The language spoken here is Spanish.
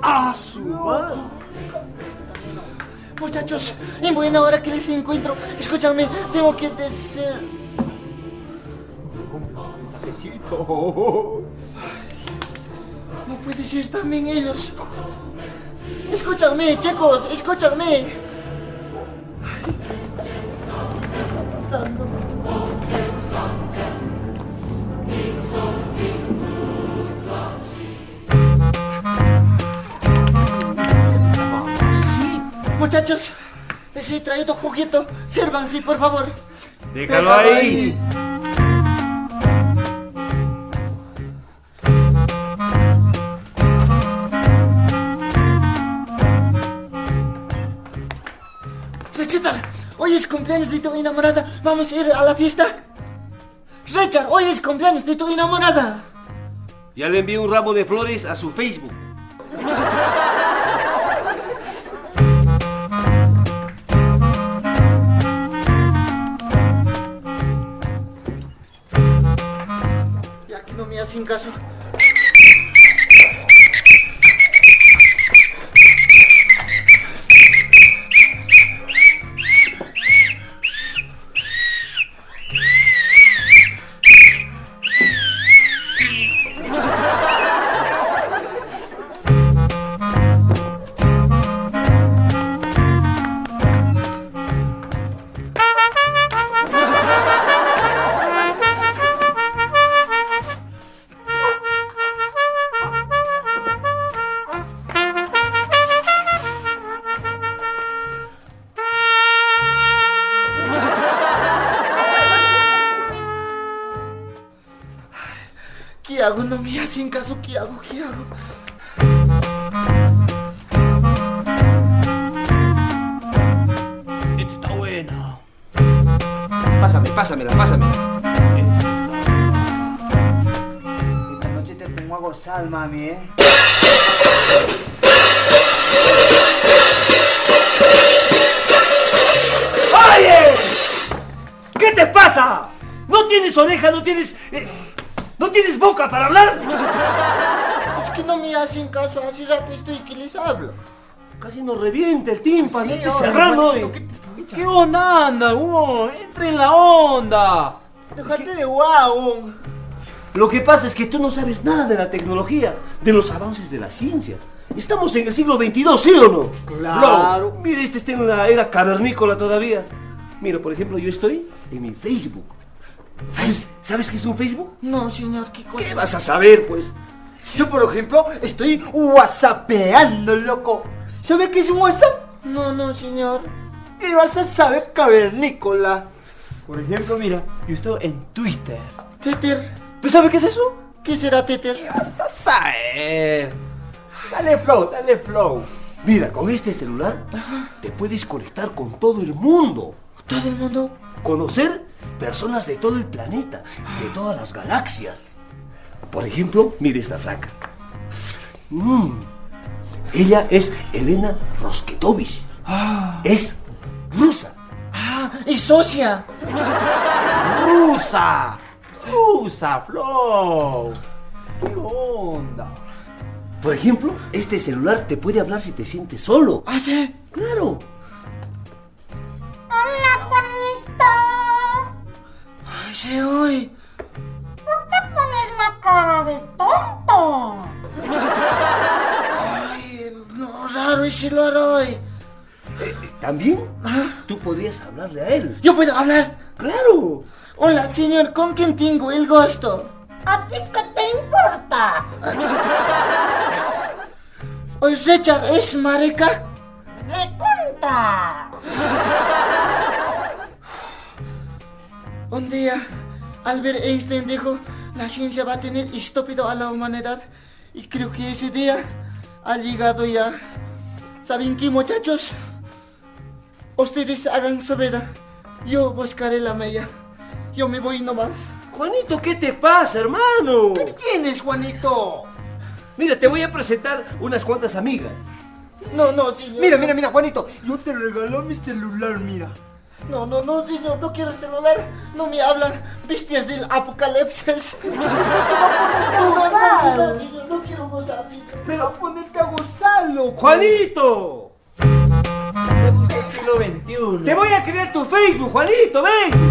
¡Ah, su madre! Muchachos, en buena hora que les encuentro. Escúchame, tengo que decir... Un mensajecito. No puede ser también ellos. Escúchame, chicos, escúchame. Ay, ¿qué está pasando? Sí, muchachos, les he traído juguito. Sírvanse, por favor. Déjalo ahí. Richard, hoy es cumpleaños de tu enamorada. ¿Vamos a ir a la fiesta? Richard, hoy es cumpleaños de tu enamorada. Ya le envié un ramo de flores a su Facebook. Ya que no me hacen caso. ¿Qué hago? No me hacen caso. ¿Qué hago? ¿Qué hago? Esta está buena. Pásamela. Esta noche te pongo a gozar, mami, ¿eh? ¡Oye! ¿Qué te pasa? ¿No tienes oreja? ¿No tienes boca para hablar? Es que no me hacen caso. Hace rato estoy que les hablo. Casi nos revienta el tímpano, Sí, este hombre, serrano. Juanito, ¿Qué onda anda, huevón? Entra en la onda. Déjate de guau. Lo que pasa es que tú no sabes nada de la tecnología, de los avances de la ciencia. Estamos en el siglo XXII, ¿sí o no? Claro. No, mira, este está en la era cavernícola todavía. Mira, por ejemplo, yo estoy en mi Facebook. ¿Sabes qué es un Facebook? No, señor, ¿qué cosa? ¿Qué vas a saber, pues? Yo, por ejemplo, estoy whatsappeando, loco. ¿Sabe qué es un WhatsApp? No, señor. Y vas a saber cavernícola. Por ejemplo, mira, yo estoy en Twitter. Tether. ¿Tú sabes qué es eso? ¿Qué será Tether? Vas a saber. Dale flow. Mira, con este celular te puedes conectar con todo el mundo. Todo el mundo. Conocer personas de todo el planeta, de todas las galaxias. Por ejemplo, mire esta flaca. Ella es Elena Rosketovich. Es rusa. Ah, y socia. Rusa, flow. ¿Qué onda? Por ejemplo, este celular te puede hablar si te sientes solo. ¿Ah, sí? Claro. Hola, Juanito. Ay, sí, hoy. ¿Por qué pones la cara de tonto? Ay, no, raro, y si lo hará hoy. También tú podrías hablarle a él. ¿Yo puedo hablar? ¡Claro! Hola, señor, ¿con quién tengo el gusto? ¿A ti qué te importa? Oye, Richard, ¿es marica? ¡Recontra! Un día, Albert Einstein dijo, la ciencia va a tener estúpido a la humanidad. Y creo que ese día ha llegado ya. ¿Saben qué, muchachos? Ustedes hagan su vida. Yo buscaré la mía. Yo me voy nomás. Juanito, ¿qué te pasa, hermano? ¿Qué tienes, Juanito? Mira, te voy a presentar unas cuantas amigas. No, señor. Mira, Juanito. Yo te regalo mi celular, mira. No, señor, no quiero celular. No me hablan bestias del apocalipsis. No, señor, no quiero papito. Pero ponerte a gozarlo. ¡Juanito! Me gusta el siglo XXI. Te voy a crear tu Facebook, Juanito, ven.